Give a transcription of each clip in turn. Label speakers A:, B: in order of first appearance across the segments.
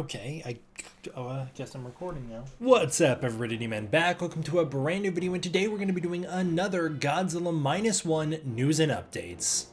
A: Okay, I guess I'm recording now. What's up, everybody? Man back. Welcome to a brand new video, and today we're going to be doing another Godzilla -1 news and updates.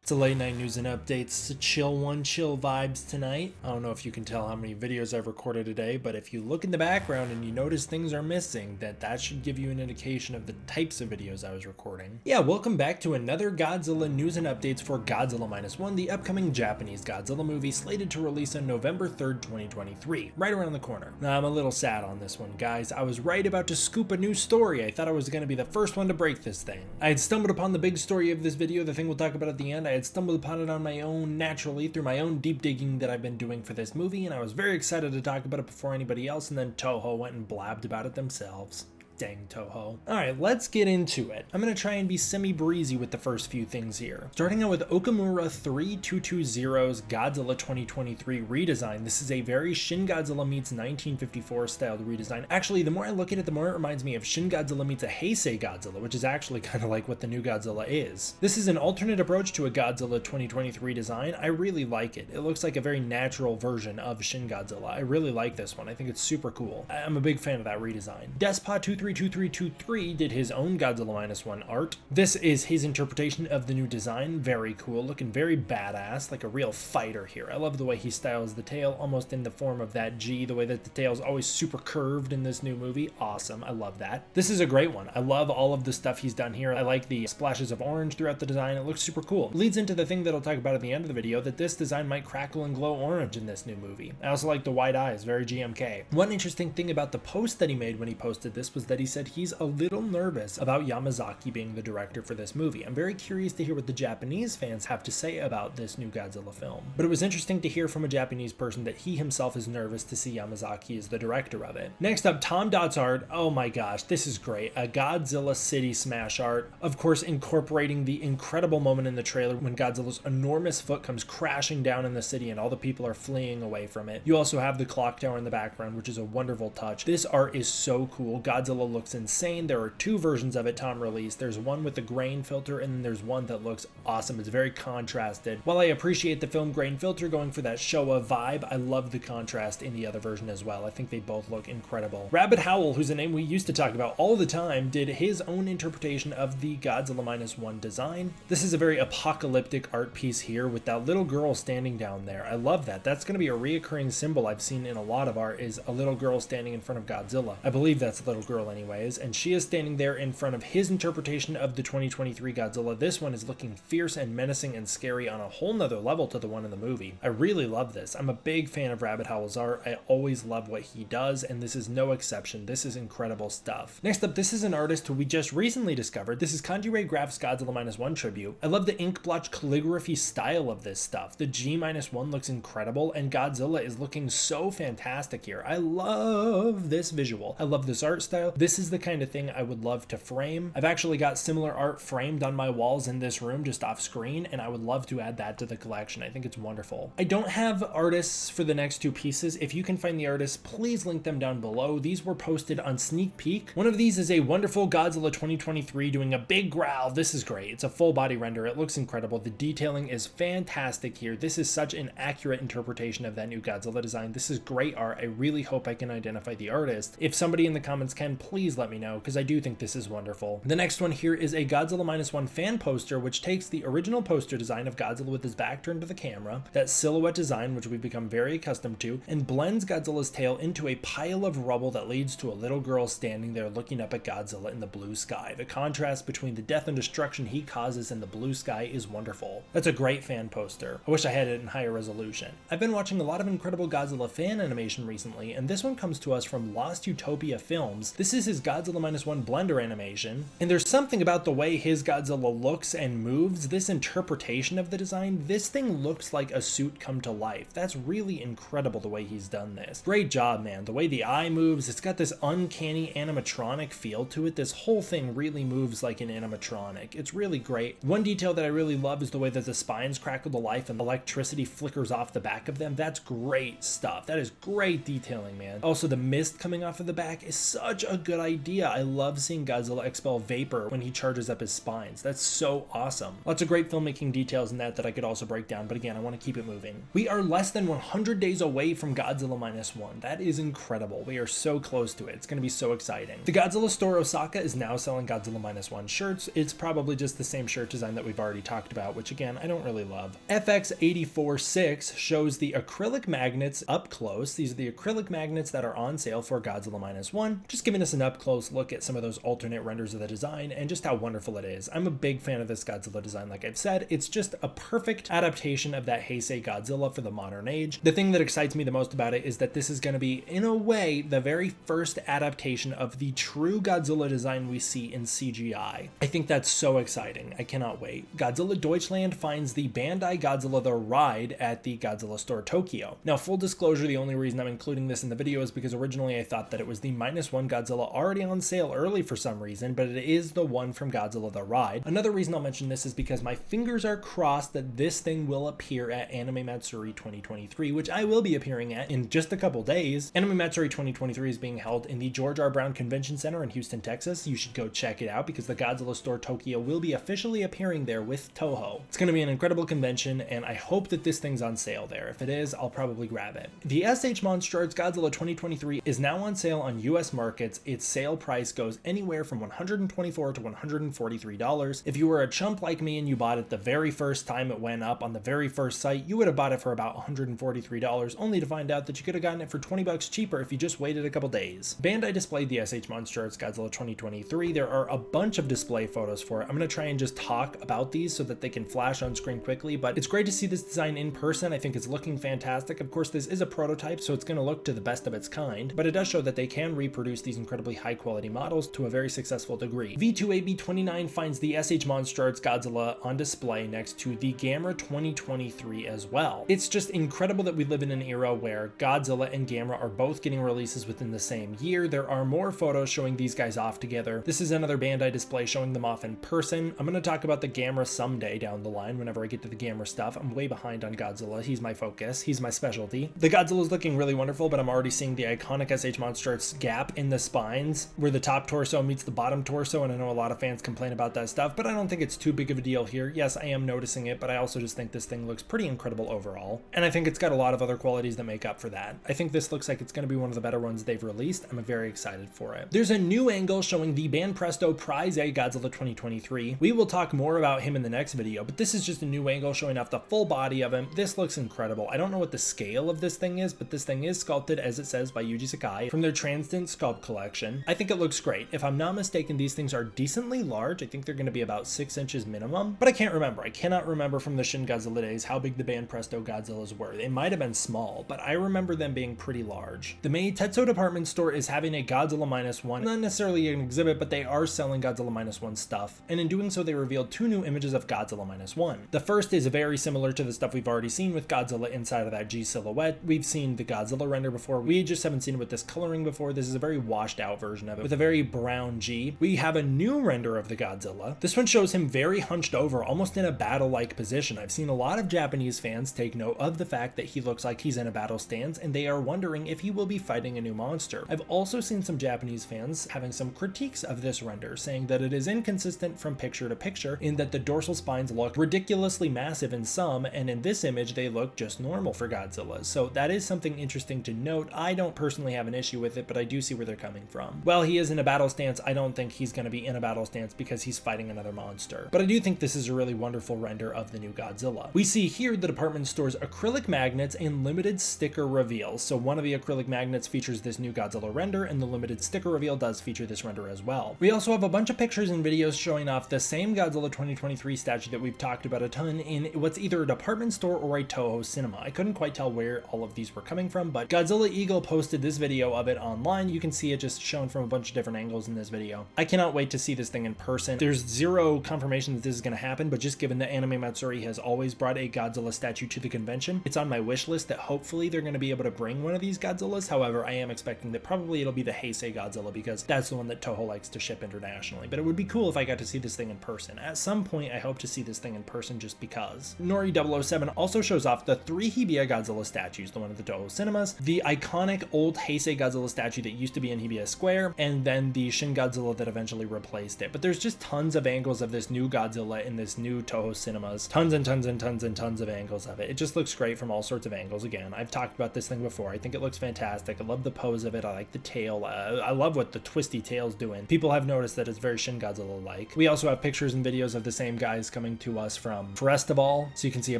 A: It's a late night news and updates. It's a chill vibes tonight. I don't know if you can tell how many videos I've recorded today, but if you look in the background and you notice things are missing, that should give you an indication of the types of videos I was recording. Yeah, welcome back to another Godzilla news and updates for Godzilla -1, the upcoming Japanese Godzilla movie slated to release on November 3rd, 2023, right around the corner. Now, I'm a little sad on this one, guys. I was right about to scoop a new story. I thought I was going to be the first one to break this thing. I had stumbled upon the big story of this video, the thing we'll talk about at the end. I had stumbled upon it on my own naturally through my own deep digging that I've been doing for this movie, and I was very excited to talk about it before anybody else, and then Toho went and blabbed about it themselves. Dang Toho. Alright, let's get into it. I'm going to try and be semi-breezy with the first few things here. Starting out with Okamura 3220's Godzilla 2023 redesign. This is a very Shin Godzilla meets 1954 styled redesign. Actually, the more I look at it, the more it reminds me of Shin Godzilla meets a Heisei Godzilla, which is actually kind of like what the new Godzilla is. This is an alternate approach to a Godzilla 2023 design. I really like it. It looks like a very natural version of Shin Godzilla. I really like this one. I think it's super cool. I'm a big fan of that redesign. Despot 232323 did his own Godzilla -1 art. This is his interpretation of the new design. Very cool, looking very badass, like a real fighter here. I love the way he styles the tail, almost in the form of that G, the way that the tail's always super curved in this new movie. Awesome, I love that. This is a great one. I love all of the stuff he's done here. I like the splashes of orange throughout the design. It looks super cool. Leads into the thing that I'll talk about at the end of the video, that this design might crackle and glow orange in this new movie. I also like the wide eyes, very GMK. One interesting thing about the post that he made when he posted this was that he said he's a little nervous about Yamazaki being the director for this movie. I'm very curious to hear what the Japanese fans have to say about this new Godzilla film. But it was interesting to hear from a Japanese person that he himself is nervous to see Yamazaki as the director of it. Next up, Tom Dott's art. Oh my gosh, this is great. A Godzilla City Smash art. Of course, incorporating the incredible moment in the trailer when Godzilla's enormous foot comes crashing down in the city and all the people are fleeing away from it. You also have the clock tower in the background, which is a wonderful touch. This art is so cool. Godzilla looks insane. There are two versions of it Tom released. There's one with the grain filter, and then there's one that looks awesome. It's very contrasted. While I appreciate the film grain filter going for that Showa vibe, I love the contrast in the other version as well. I think they both look incredible. Rabbit Howl, who's a name we used to talk about all the time, did his own interpretation of the Godzilla -1 design. This is a very apocalyptic art piece here with that little girl standing down there. I love that. That's going to be a reoccurring symbol I've seen in a lot of art, is a little girl standing in front of Godzilla. I believe that's a little girl anyways, and she is standing there in front of his interpretation of the 2023 Godzilla. This one is looking fierce and menacing and scary on a whole nother level to the one in the movie. I really love this. I'm a big fan of Rabbit Howl's art. I always love what he does, and this is no exception. This is incredible stuff. Next up, this is an artist who we just recently discovered. This is Kanji Graph's Godzilla -1 tribute. I love the ink blotch calligraphy style of this stuff. The G-1 looks incredible, and Godzilla is looking so fantastic here. I love this visual. I love this art style. This is the kind of thing I would love to frame. I've actually got similar art framed on my walls in this room just off screen, and I would love to add that to the collection. I think it's wonderful. I don't have artists for the next two pieces. If you can find the artists, please link them down below. These were posted on Sneak Peek. One of these is a wonderful Godzilla 2023 doing a big growl. This is great. It's a full body render. It looks incredible. The detailing is fantastic here. This is such an accurate interpretation of that new Godzilla design. This is great art. I really hope I can identify the artist. If somebody in the comments can, please let me know, because I do think this is wonderful. The next one here is a Godzilla -1 fan poster, which takes the original poster design of Godzilla with his back turned to the camera, that silhouette design, which we've become very accustomed to, and blends Godzilla's tail into a pile of rubble that leads to a little girl standing there looking up at Godzilla in the blue sky. The contrast between the death and destruction he causes in the blue sky is wonderful. That's a great fan poster. I wish I had it in higher resolution. I've been watching a lot of incredible Godzilla fan animation recently, and this one comes to us from Lost Utopia Films. This is is his Godzilla -1 Blender animation, and there's something about the way his Godzilla looks and moves, this interpretation of the design, this thing looks like a suit come to life. That's really incredible the way he's done this. Great job, man. The way the eye moves, it's got this uncanny animatronic feel to it. This whole thing really moves like an animatronic. It's really great. One detail that I really love is the way that the spines crackle to life and electricity flickers off the back of them. That's great stuff. That is great detailing, man. Also, the mist coming off of the back is such a good idea. I love seeing Godzilla expel vapor when he charges up his spines. That's so awesome. Lots of great filmmaking details in that I could also break down, but again, I want to keep it moving. We are less than 100 days away from Godzilla -1. That is incredible. We are so close to it. It's going to be so exciting. The Godzilla store Osaka is now selling Godzilla -1 shirts. It's probably just the same shirt design that we've already talked about, which again, I don't really love. FX846 shows the acrylic magnets up close. These are the acrylic magnets that are on sale for Godzilla -1, just giving us an up close look at some of those alternate renders of the design and just how wonderful it is. I'm a big fan of this Godzilla design, like I've said. It's just a perfect adaptation of that Heisei Godzilla for the modern age. The thing that excites me the most about it is that this is going to be, in a way, the very first adaptation of the true Godzilla design we see in CGI. I think that's so exciting. I cannot wait. Godzilla Deutschland finds the Bandai Godzilla The Ride at the Godzilla store Tokyo. Now, full disclosure, the only reason I'm including this in the video is because originally I thought that it was the -1 Godzilla already on sale early for some reason, but it is the one from Godzilla The Ride. Another reason I'll mention this is because my fingers are crossed that this thing will appear at Anime Matsuri 2023, which I will be appearing at in just a couple days. Anime Matsuri 2023 is being held in the George R. Brown Convention Center in Houston, Texas. You should go check it out because the Godzilla store Tokyo will be officially appearing there with Toho. It's going to be an incredible convention, and I hope that this thing's on sale there. If it is, I'll probably grab it. The SHMA Godzilla 2023 is now on sale on US markets. Its sale price goes anywhere from $124 to $143. If you were a chump like me and you bought it the very first time it went up on the very first site, you would have bought it for about $143, only to find out that you could have gotten it for $20 cheaper if you just waited a couple days. Bandai displayed the SH Monsters Godzilla 2023. There are a bunch of display photos for it. I'm going to try and just talk about these so that they can flash on screen quickly, but it's great to see this design in person. I think it's looking fantastic. Of course, this is a prototype, so it's going to look to the best of its kind, but it does show that they can reproduce these incredibly high quality models to a very successful degree. V2AB29 finds the SH Monsters Godzilla on display next to the Gamera 2023 as well. It's just incredible that we live in an era where Godzilla and Gamera are both getting releases within the same year. There are more photos showing these guys off together. This is another Bandai display showing them off in person. I'm going to talk about the Gamera someday down the line whenever I get to the Gamera stuff. I'm way behind on Godzilla. He's my focus. He's my specialty. The Godzilla is looking really wonderful, but I'm already seeing the iconic SH Monsters gap in the spines where the top torso meets the bottom torso, and I know a lot of fans complain about that stuff, but I don't think it's too big of a deal here. Yes, I am noticing it, but I also just think this thing looks pretty incredible overall, and I think it's got a lot of other qualities that make up for that. I think this looks like it's going to be one of the better ones they've released. I'm very excited for it. There's a new angle showing the Banpresto Prize A Godzilla 2023. We will talk more about him in the next video, but this is just a new angle showing off the full body of him. This looks incredible. I don't know what the scale of this thing is, but this thing is sculpted, as it says, by Yuji Sakai from their Transcendent Sculpt collection. I think it looks great. If I'm not mistaken, these things are decently large. I think they're going to be about 6 inches minimum, but I can't remember. I cannot remember from the Shin Godzilla days how big the Banpresto Godzillas were. They might have been small, but I remember them being pretty large. The Meitetsu department store is having a Godzilla -1, not necessarily an exhibit, but they are selling Godzilla -1 stuff, and in doing so they revealed 2 new images of Godzilla -1. The first is very similar to the stuff we've already seen with Godzilla inside of that G silhouette. We've seen the Godzilla render before. We just haven't seen it with this coloring before. This is a very washed out version of it with a very brown G. We have a new render of the Godzilla. This one shows him very hunched over, almost in a battle-like position. I've seen a lot of Japanese fans take note of the fact that he looks like he's in a battle stance, and they are wondering if he will be fighting a new monster. I've also seen some Japanese fans having some critiques of this render, saying that it is inconsistent from picture to picture in that the dorsal spines look ridiculously massive in some, and in this image they look just normal for Godzilla. So that is something interesting to note. I don't personally have an issue with it, but I do see where they're coming from. While he is in a battle stance, I don't think he's going to be in a battle stance because he's fighting another monster. But I do think this is a really wonderful render of the new Godzilla. We see here the department store's acrylic magnets and limited sticker reveals. So one of the acrylic magnets features this new Godzilla render, and the limited sticker reveal does feature this render as well. We also have a bunch of pictures and videos showing off the same Godzilla 2023 statue that we've talked about a ton in what's either a department store or a Toho cinema. I couldn't quite tell where all of these were coming from, but Godzilla Eagle posted this video of it online. You can see it just shown from a bunch of different angles in this video. I cannot wait to see this thing in person. There's zero confirmation that this is going to happen, but just given that Anime Matsuri has always brought a Godzilla statue to the convention, it's on my wish list that hopefully they're going to be able to bring one of these Godzillas. However, I am expecting that probably it'll be the Heisei Godzilla because that's the one that Toho likes to ship internationally. But it would be cool if I got to see this thing in person. At some point, I hope to see this thing in person just because. Nori 007 also shows off the 3 Hibiya Godzilla statues, the one at the Toho Cinemas, the iconic old Heisei Godzilla statue that used to be in Hibiya Square, and then the Shin Godzilla that eventually replaced it. But there's just tons of angles of this new Godzilla in this new Toho Cinemas. Tons and tons and tons and tons of angles of it. It just looks great from all sorts of angles. Again, I've talked about this thing before. I think it looks fantastic. I love the pose of it. I like the tail. I love what the twisty tail's doing. People have noticed that it's very Shin Godzilla-like. We also have pictures and videos of the same guys coming to us from Festival, so you can see a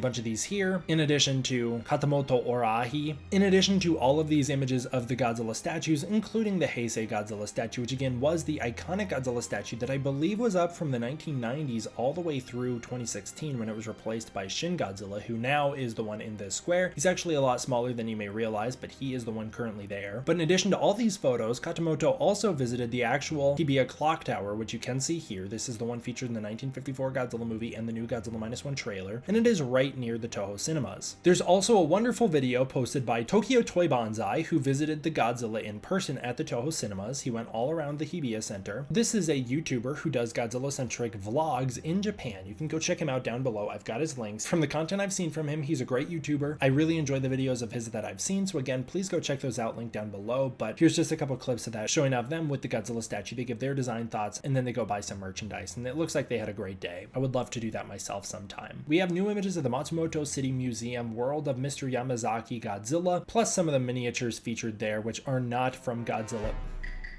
A: bunch of these here, in addition to Katamoto Orahi, in addition to all of these images of the Godzilla statues, including the Heisei Godzilla statue, which again was the iconic Godzilla statue that I believe was up from the 1990s all the way through 2016 when it was replaced by Shin Godzilla, who now is the one in this square. He's actually a lot smaller than you may realize, but he is the one currently there. But in addition to all these photos, Katamoto also visited the actual Hibiya clock tower, which you can see here. This is the one featured in the 1954 Godzilla movie and the new Godzilla -1 trailer, and it is right near the Toho Cinemas. There's also a wonderful video posted by Tokyo Toy Banzai, who visited the Godzilla in person at the Toho Cinemas. He went all around the Hibiya Center. This is a YouTuber who does Godzilla-centric vlogs in Japan. You can go check him out down below. I've got his links. From the content I've seen from him, he's a great YouTuber. I really enjoy the videos of his that I've seen, so again, please go check those out, link down below. But here's just a couple clips of that, showing off them with the Godzilla statue. They give their design thoughts, and then they go buy some merchandise, and it looks like they had a great day. I would love to do that myself sometime. We have new images of the Matsumoto City Museum world of Mr. Yamazaki Godzilla, plus some of the miniatures featured there, which are not from Godzilla.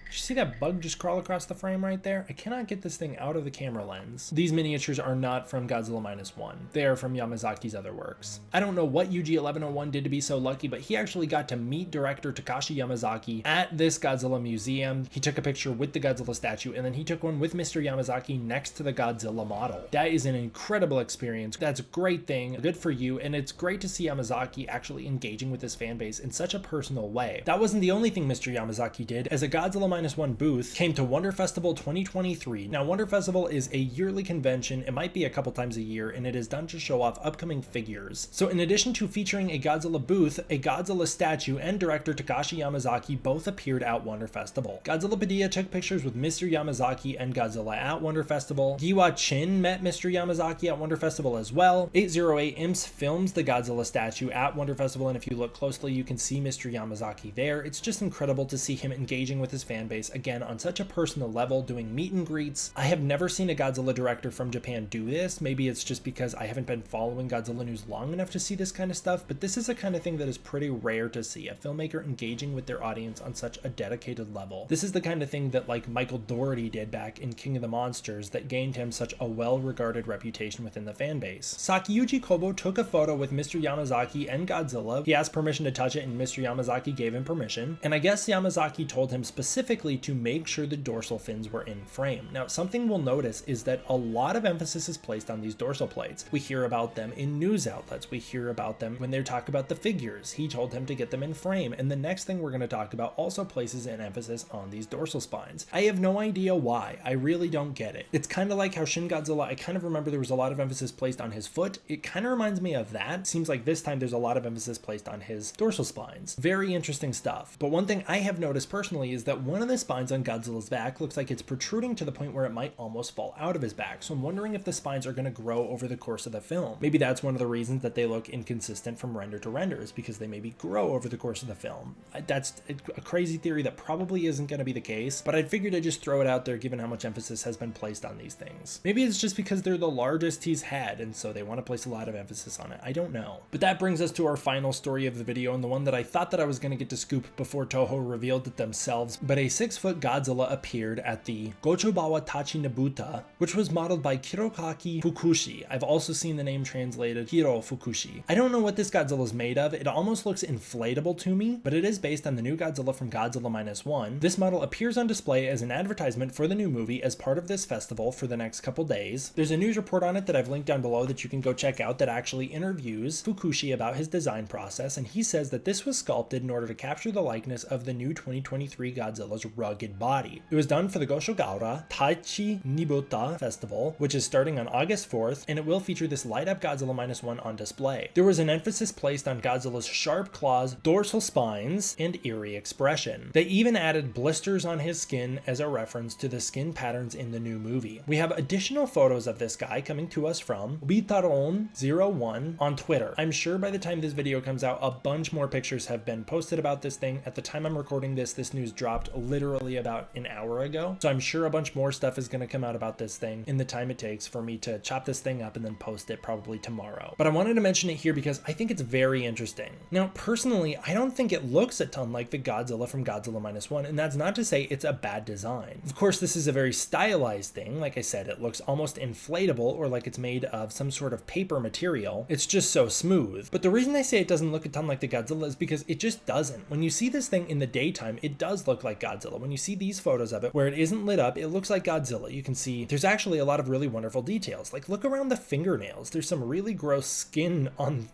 A: Did you see that bug just crawl across the frame right there? I cannot get this thing out of the camera lens. These miniatures are not from Godzilla -1. They are from Yamazaki's other works. I don't know what UG 1101 did to be so lucky, but he actually got to meet director Takashi Yamazaki at this Godzilla museum. He took a picture with the Godzilla statue, and then he took one with Mr. Yamazaki next to the Godzilla model. That is an incredible experience. That's a great thing. Good for you, and it's great to see Yamazaki actually engaging with his fan base in such a personal way. That wasn't the only thing Mr. Yamazaki did, as a Godzilla -1 booth came to Wonder Festival 2023. Now, Wonder Festival is a yearly convention. It might be a couple times a year, and it is done to show off upcoming figures. So in addition to featuring a Godzilla booth, a Godzilla statue and director Takashi Yamazaki both appeared at Wonder Festival. Godzilla Padilla took pictures with Mr. Yamazaki and Godzilla at Wonder Festival. Giwa Chin met Mr. Yamazaki at Wonder Festival as well. 808 Imps films the Godzilla statue at Wonder Festival, and if you look closely, you can see Mr. Yamazaki there. It's just incredible to see him engaging with his fan base again on such a personal level, doing meet and greets. I have never seen a Godzilla director from Japan do this. Maybe it's just because I haven't been following Godzilla news long enough to see this kind of stuff, but this is a kind of thing that is pretty rare to see, a filmmaker engaging with their audience on such a dedicated level. This is the kind of thing that like Michael Dougherty did back in King of the Monsters that gained him such a well-regarded reputation within the fan base. Sakiyuji Kobo took a photo with Mr. Yamazaki and Godzilla. He asked permission to touch it, and Mr. Yamazaki gave him permission, and I guess Yamazaki told him specifically to make sure the dorsal fins were in frame. Now, something we'll notice is that a lot of emphasis is placed on these dorsal plates. We hear about them in news outlets. We hear about them when they talk about the figures. He told him to get them in frame, and the next thing we're going to talk about also places an emphasis on these dorsal spines. I have no idea why. I really don't get it. It's kind of like how Shin Godzilla, I kind of remember there was a lot of emphasis placed on his foot. It kind of reminds me of that. Seems like this time there's a lot of emphasis placed on his dorsal spines. Very interesting stuff. But one thing I have noticed personally is that one of the spines on Godzilla's back looks like it's protruding to the point where it might almost fall out of his back. So I'm wondering if the spines are going to grow over the course of the film. Maybe that's one of the reasons that they look inconsistent from render to render, is because they maybe grow over the course of the film. That's a crazy theory that probably isn't going to be the case, but I figured I'd just throw it out there given how much emphasis has been placed on these things. Maybe it's just because they're the largest he's had, and so they want to place a lot of emphasis on it. I don't know. But that brings us to our final story of the video, and the one that I thought that I was going to get to scoop before Toho revealed it themselves, but a 6-foot Godzilla appeared at the Gochobawa Tachi Nabuta, which was modeled by Kirokaki Fukushi. I've also seen the name translated Hiro Fukushi. I don't know what this Godzilla is made of. It almost looks inflatable to me, but it is based on the new Godzilla from Godzilla -1. This model appears on display as an advertisement for the new movie as part of this festival for the next couple days. There's a news report on it that I've linked down below that you can go check out that actually interviews Fukushi about his design process, and he says that this was sculpted in order to capture the likeness of the new 2023 Godzilla's rugged body. It was done for the Goshogaura Taichi Nibuta Festival, which is starting on August 4th, and it will feature this light-up Godzilla -1 on display. There was an emphasis placed on Godzilla's sharp claws, dorsal spines, and eerie expression. They even added blisters on his skin as a reference to the skin patterns in the new movie. We have additional photos of this guy coming to us from Bitaron01 on Twitter. I'm sure by the time this video comes out, a bunch more pictures have been posted about this thing. At the time I'm recording this news dropped literally about an hour ago, so I'm sure a bunch more stuff is going to come out about this thing in the time it takes for me to chop this thing up and then post it probably tomorrow. But I wanted to mention it here because I think it's very interesting. Now, personally, I don't think it looks a ton like the Godzilla from Godzilla -1, and that's not to say it's a bad design. Of course, this is a very stylized thing. Like I said, it looks almost inflatable or like it's made of some sort of paper material. It's just so smooth. But the reason I say it doesn't look a ton like the Godzilla is because it just doesn't. When you see this thing in the daytime, it does look like Godzilla. When you see these photos of it where it isn't lit up, it looks like Godzilla. You can see there's actually a lot of really wonderful details. Like, look around the fingernails. There's some really gross skin on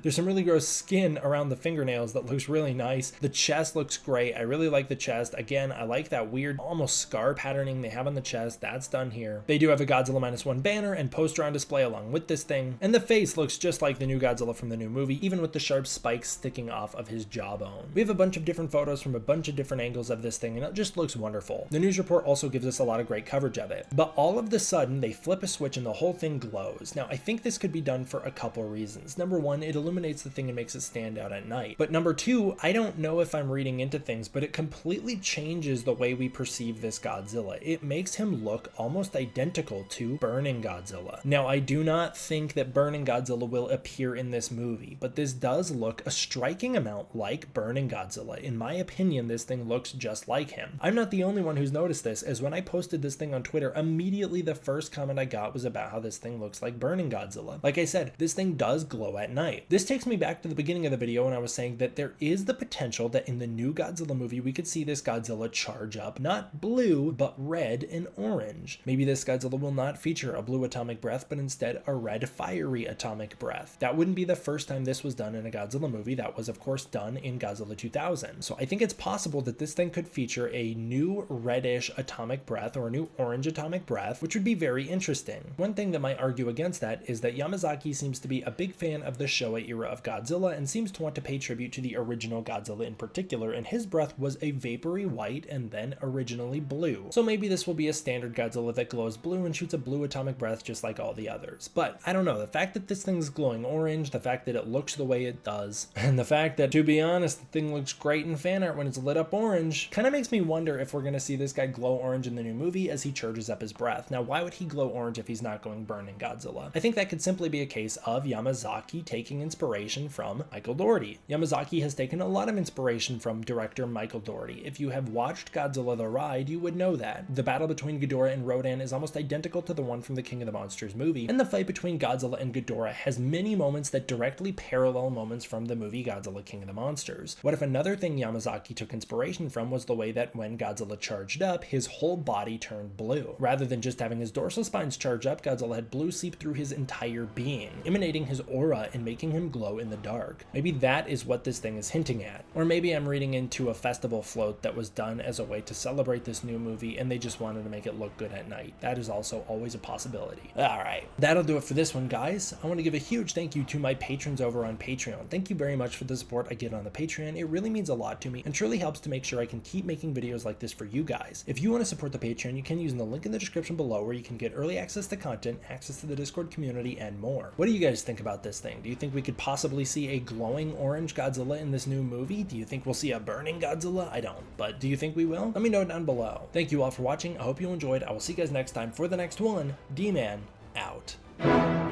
A: there's some really gross skin around the fingernails that looks really nice. The chest looks great. I really like the chest. Again, I like that weird almost scar patterning they have on the chest. That's done here. They do have a Godzilla -1 banner and poster on display along with this thing, and the face looks just like the new Godzilla from the new movie, even with the sharp spikes sticking off of his jawbone. We have a bunch of different photos from a bunch of different angles of this thing, and it just looks wonderful. The news report also gives us a lot of great coverage of it, but all of the sudden they flip a switch and the whole thing glows. Now, I think this could be done for a couple reasons. Number one, it illuminates the thing and makes it stand out at night. But number two, I don't know if I'm reading into things, but it completely changes the way we perceive this Godzilla. It makes him look almost identical to Burning Godzilla. Now, I do not think that Burning Godzilla will appear in this movie, but this does look a striking amount like Burning Godzilla. In my opinion, this thing looks just like him. I'm not the only one who's noticed this, as when I posted this thing on Twitter, immediately the first comment I got was about how this thing looks like Burning Godzilla. Like I said, this thing does glow at night. This takes me back to the beginning of the video when I was saying that there is the potential that in the new Godzilla movie, we could see this Godzilla charge up, not blue, but red and orange. Maybe this Godzilla will not feature a blue atomic breath, but instead a red fiery atomic breath. That wouldn't be the first time this was done in a Godzilla movie. That was, of course, done in Godzilla 2000. So I think it's possible that this thing could feature a new reddish atomic breath or a new orange atomic breath, which would be very interesting. One thing that might argue against that is that Yamazaki seems to be a big fan of the Showa era of Godzilla and seems to want to pay tribute to the original Godzilla in particular, and his breath was a vapory white and then originally blue. So maybe this will be a standard Godzilla that glows blue and shoots a blue atomic breath just like all the others. But I don't know, the fact that this thing's glowing orange, the fact that it looks the way it does, and the fact that, to be honest, the thing looks great in fan art when it's lit up orange, kind of makes me wonder if we're going to see this guy glow orange in the new movie as he charges up his breath. Now, why would he glow orange if he's not going Burning Godzilla? I think that could simply be a case of Yamazaki taking inspiration from Michael Dougherty. Yamazaki has taken a lot of inspiration from director Michael Dougherty. If you have watched Godzilla the Ride, you would know that. The battle between Ghidorah and Rodan is almost identical to the one from the King of the Monsters movie, and the fight between Godzilla and Ghidorah has many moments that directly parallel moments from the movie Godzilla King of the Monsters. What if another thing Yamazaki took inspiration from was the way that when Godzilla charged up, his whole body turned blue? Rather than just having his dorsal spines charge up, Godzilla had blue seep through his entire being, emanating his aura and making him glow in the dark. Maybe that is what this thing is hinting at. Or maybe I'm reading into a festival float that was done as a way to celebrate this new movie and they just wanted to make it look good at night. That is also always a possibility. Alright, that'll do it for this one, guys. I want to give a huge thank you to my patrons over on Patreon. Thank you very much for the support I get on the Patreon. It really means a lot to me and truly helps to make sure I can keep making videos like this for you guys. If you want to support the Patreon, you can use the link in the description below where you can get early access to content, access to the Discord community, and more. What do you guys think about this thing? Do you think we could possibly see a glowing orange Godzilla in this new movie? Do you think we'll see a burning Godzilla? I don't, but do you think we will? Let me know down below. Thank you all for watching. I hope you enjoyed. I will see you guys next time for the next one. D-Man out.